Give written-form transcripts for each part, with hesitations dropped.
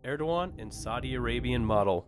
Erdogan and Saudi Arabian model.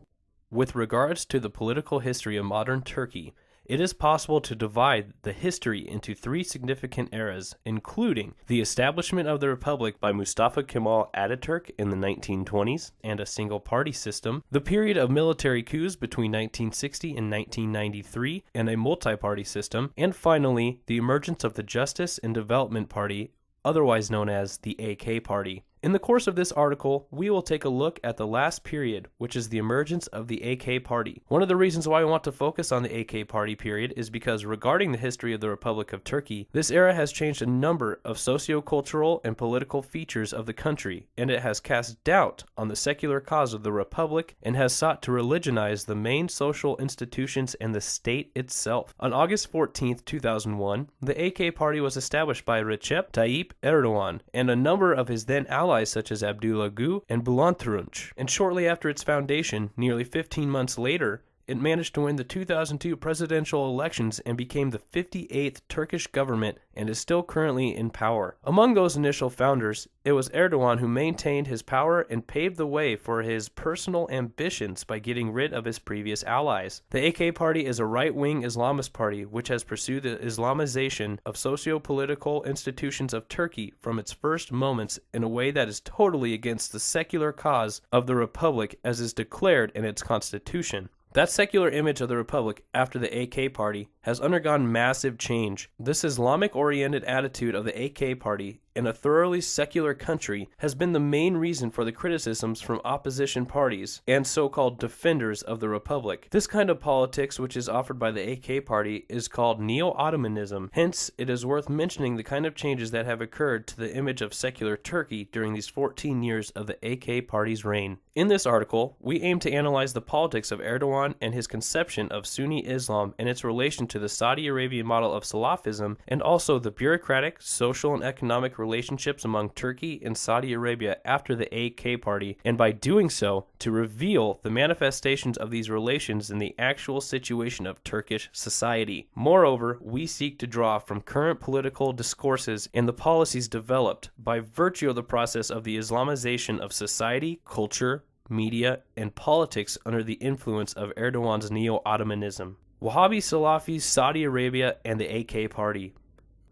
With regards to the political history of modern Turkey, it is possible to divide the history into three significant eras, including the establishment of the republic by Mostafa Kemal Ataturk in the 1920s and a single-party system, the period of military coups between 1960 and 1993 and a multi-party system, and finally, the emergence of the Justice and Development Party, otherwise known as the AK Party. In the course of this article, we will take a look at the last period, which is the emergence of the AK Party. One of the reasons why I want to focus on the AK Party period is because regarding the history of the Republic of Turkey, this era has changed a number of socio-cultural and political features of the country, and it has cast doubt on the secular cause of the Republic and has sought to religionize the main social institutions and the state itself. On August 14, 2001, the AK Party was established by Recep Tayyip Erdogan and a number of his then allies such as Abdullah Gül and Bülent Arınç, and shortly after its foundation, nearly 15 months later, it managed to win the 2002 presidential elections and became the 58th Turkish government and is still currently in power. Among those initial founders, it was Erdogan who maintained his power and paved the way for his personal ambitions by getting rid of his previous allies. The AK Party is a right-wing Islamist party which has pursued the Islamization of socio-political institutions of Turkey from its first moments in a way that is totally against the secular cause of the Republic as is declared in its constitution. That secular image of the Republic after the AK Party has undergone massive change. This Islamic-oriented attitude of the AK Party in a thoroughly secular country has been the main reason for the criticisms from opposition parties and so-called defenders of the Republic. This kind of politics, which is offered by the AK Party, is called neo-Ottomanism. Hence, it is worth mentioning the kind of changes that have occurred to the image of secular Turkey during these 14 years of the AK Party's reign. In this article, we aim to analyze the politics of Erdogan and his conception of Sunni Islam and its relation to the Saudi Arabian model of Salafism, and also the bureaucratic, social, and economic relationships among Turkey and Saudi Arabia after the AK Party, and by doing so, to reveal the manifestations of these relations in the actual situation of Turkish society. Moreover, we seek to draw from current political discourses and the policies developed by virtue of the process of the Islamization of society, culture, media, and politics under the influence of Erdogan's neo-Ottomanism. Wahhabi Salafis, Saudi Arabia, and the AK Party.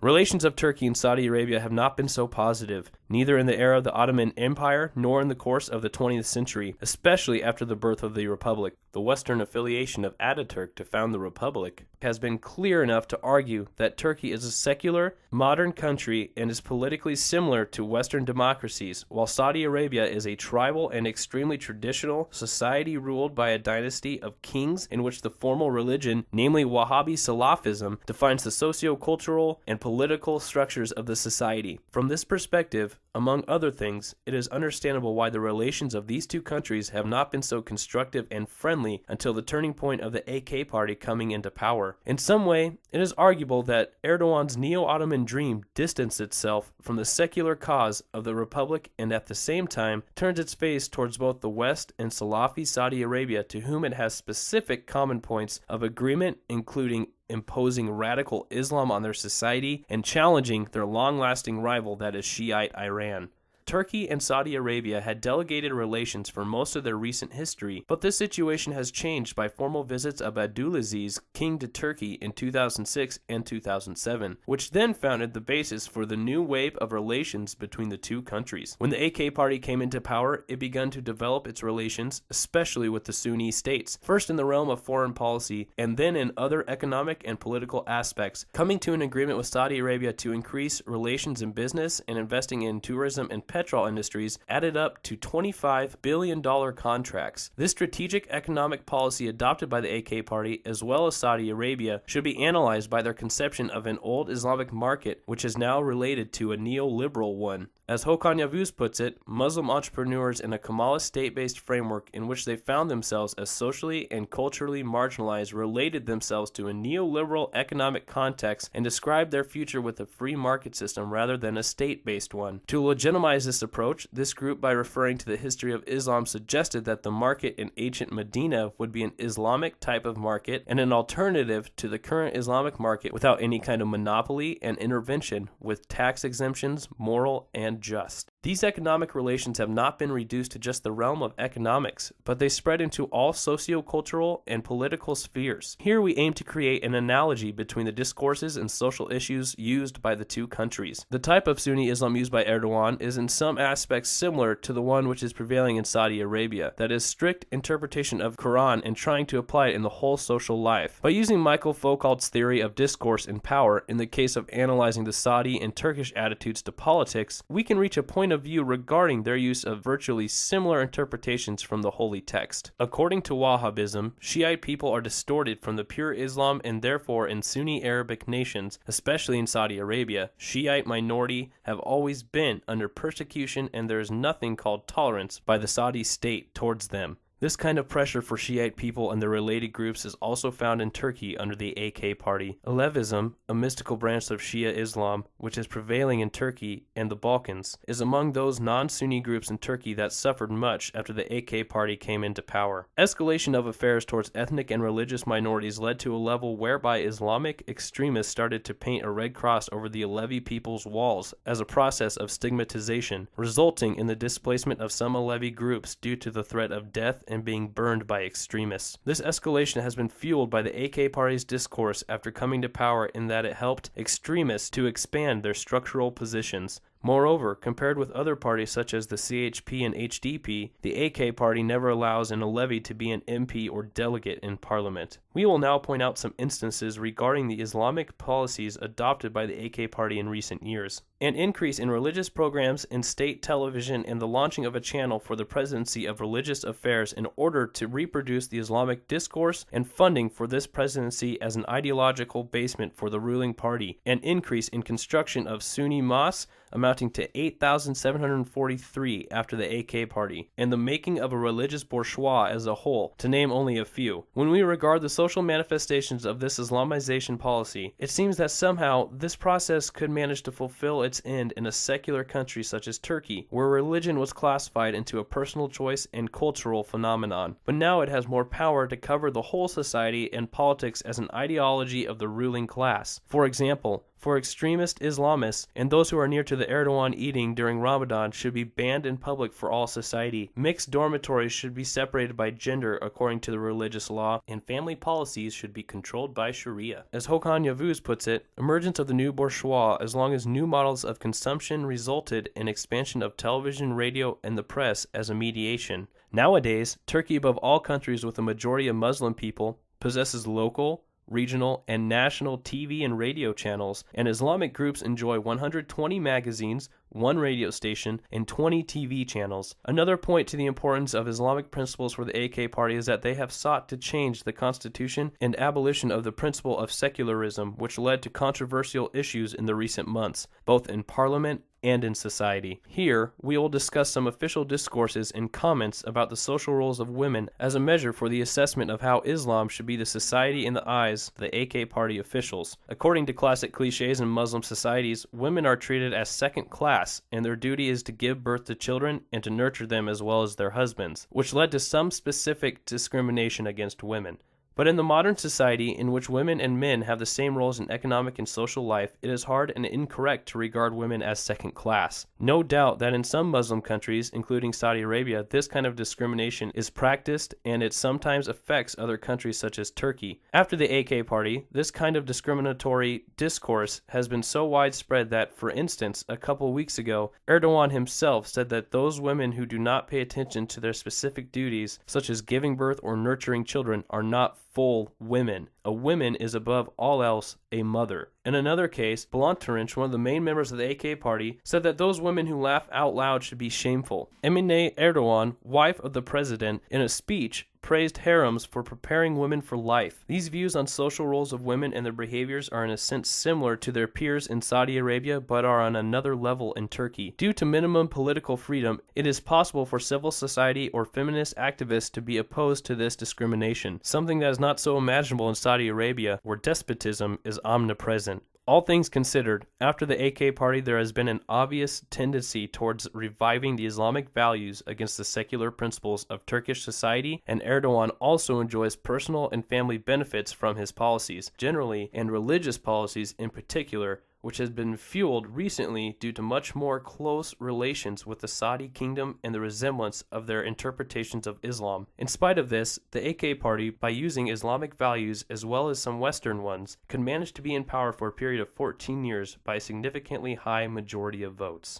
Relations of Turkey and Saudi Arabia have not been so positive, neither in the era of the Ottoman Empire nor in the course of the 20th century, especially after the birth of the Republic. The Western affiliation of Ataturk to found the Republic has been clear enough to argue that Turkey is a secular, modern country and is politically similar to Western democracies, while Saudi Arabia is a tribal and extremely traditional society ruled by a dynasty of kings in which the formal religion, namely Wahhabi Salafism, defines the socio-cultural and political structures of the society. From this perspective, among other things, it is understandable why the relations of these two countries have not been so constructive and friendly until the turning point of the AK Party coming into power. In some way, it is arguable that Erdogan's neo-Ottoman dream distanced itself from the secular cause of the Republic and at the same time turns its face towards both the West and Salafi Saudi Arabia, to whom it has specific common points of agreement, including imposing radical Islam on their society and challenging their long-lasting rival that is Shiite Iran. Turkey and Saudi Arabia had delegated relations for most of their recent history, but this situation has changed by formal visits of Abdulaziz, king to Turkey, in 2006 and 2007, which then founded the basis for the new wave of relations between the two countries. When the AK Party came into power, it began to develop its relations, especially with the Sunni states, first in the realm of foreign policy and then in other economic and political aspects, coming to an agreement with Saudi Arabia to increase relations in business and investing in tourism and petrol industries added up to $25 billion contracts. This strategic economic policy adopted by the AK Party as well as Saudi Arabia should be analyzed by their conception of an old Islamic market which is now related to a neoliberal one. As Hakan Yavuz puts it, Muslim entrepreneurs in a Kemalist state-based framework in which they found themselves as socially and culturally marginalized related themselves to a neoliberal economic context and described their future with a free market system rather than a state-based one. To legitimize this approach, this group, by referring to the history of Islam, suggested that the market in ancient Medina would be an Islamic type of market and an alternative to the current Islamic market without any kind of monopoly and intervention, with tax exemptions, moral and just. These economic relations have not been reduced to just the realm of economics, but they spread into all socio-cultural and political spheres. Here we aim to create an analogy between the discourses and social issues used by the two countries. The type of Sunni Islam used by Erdogan is in some aspects similar to the one which is prevailing in Saudi Arabia, that is, strict interpretation of Quran and trying to apply it in the whole social life. By using Michael Foucault's theory of discourse and power in the case of analyzing the Saudi and Turkish attitudes to politics, we can reach a point of view regarding their use of virtually similar interpretations from the holy text. According to Wahhabism, Shiite people are distorted from the pure Islam, and therefore in Sunni Arabic nations, especially in Saudi Arabia, Shiite minority have always been under persecution, and there is nothing called tolerance by the Saudi state towards them. This kind of pressure for Shiite people and their related groups is also found in Turkey under the AK party. Alevism, a mystical branch of Shia Islam, which is prevailing in Turkey and the Balkans, is among those non-Sunni groups in Turkey that suffered much after the AK party came into power. Escalation of affairs towards ethnic and religious minorities led to a level whereby Islamic extremists started to paint a red cross over the Alevi people's walls as a process of stigmatization, resulting in the displacement of some Alevi groups due to the threat of death and being burned by extremists. This escalation has been fueled by the AK party's discourse after coming to power, in that it helped extremists to expand their structural positions. Moreover, compared with other parties such as the CHP and HDP, the AK party never allows an Alevi to be an MP or delegate in parliament. We will now point out some instances regarding the Islamic policies adopted by the AK party in recent years. An increase in religious programs in state television and the launching of a channel for the Presidency of Religious Affairs in order to reproduce the Islamic discourse, and funding for this presidency as an ideological basement for the ruling party. An increase in construction of Sunni mosques amounting to 8,743 after the AK party, and the making of a religious bourgeois as a whole, to name only a few. When we regard the social manifestations of this Islamization policy, it seems that somehow this process could manage to fulfill its end in a secular country such as Turkey, where religion was classified into a personal choice and cultural phenomenon. But now it has more power to cover the whole society and politics as an ideology of the ruling class. For example, for extremist Islamists and those who are near to the Erdogan eating during Ramadan should be banned in public for all society. Mixed dormitories should be separated by gender according to the religious law, and family policies should be controlled by Sharia. As Hakan Yavuz puts it, emergence of the new bourgeois, as long as new models of consumption resulted in expansion of television, radio, and the press as a mediation. Nowadays, Turkey, above all countries with a majority of Muslim people, possesses local, regional, and national TV and radio channels, and Islamic groups enjoy 120 magazines, 1 radio station, and 20 TV channels. Another point to the importance of Islamic principles for the AK party is that they have sought to change the constitution and abolition of the principle of secularism, which led to controversial issues in the recent months, both in parliament and in society. Here, we will discuss some official discourses and comments about the social roles of women as a measure for the assessment of how Islam should be the society in the eyes of the AK party officials. According to classic cliches in Muslim societies, women are treated as second class, and their duty is to give birth to children and to nurture them as well as their husbands, which led to some specific discrimination against women. But in the modern society, in which women and men have the same roles in economic and social life, it is hard and incorrect to regard women as second class. No doubt that in some Muslim countries, including Saudi Arabia, this kind of discrimination is practiced, and it sometimes affects other countries such as Turkey. After the AK party, this kind of discriminatory discourse has been so widespread that, for instance, a couple weeks ago, Erdogan himself said that those women who do not pay attention to their specific duties, such as giving birth or nurturing children, are not full women. A woman is above all else a mother. In another case, Blantarinch, one of the main members of the AK party, said that those women who laugh out loud should be shameful. Emine Erdogan, wife of the president, in a speech praised harems for preparing women for life. These views on social roles of women and their behaviors are in a sense similar to their peers in Saudi Arabia, but are on another level in Turkey. Due to minimum political freedom, it is possible for civil society or feminist activists to be opposed to this discrimination, something that is not so imaginable in Saudi Arabia, where despotism is omnipresent. All things considered, after the AK party there has been an obvious tendency towards reviving the Islamic values against the secular principles of Turkish society, and Erdogan also enjoys personal and family benefits from his policies, generally, and religious policies in particular, which has been fueled recently due to much more close relations with the Saudi kingdom and the resemblance of their interpretations of Islam. In spite of this, the AK party, by using Islamic values as well as some Western ones, could manage to be in power for a period of 14 years by a significantly high majority of votes.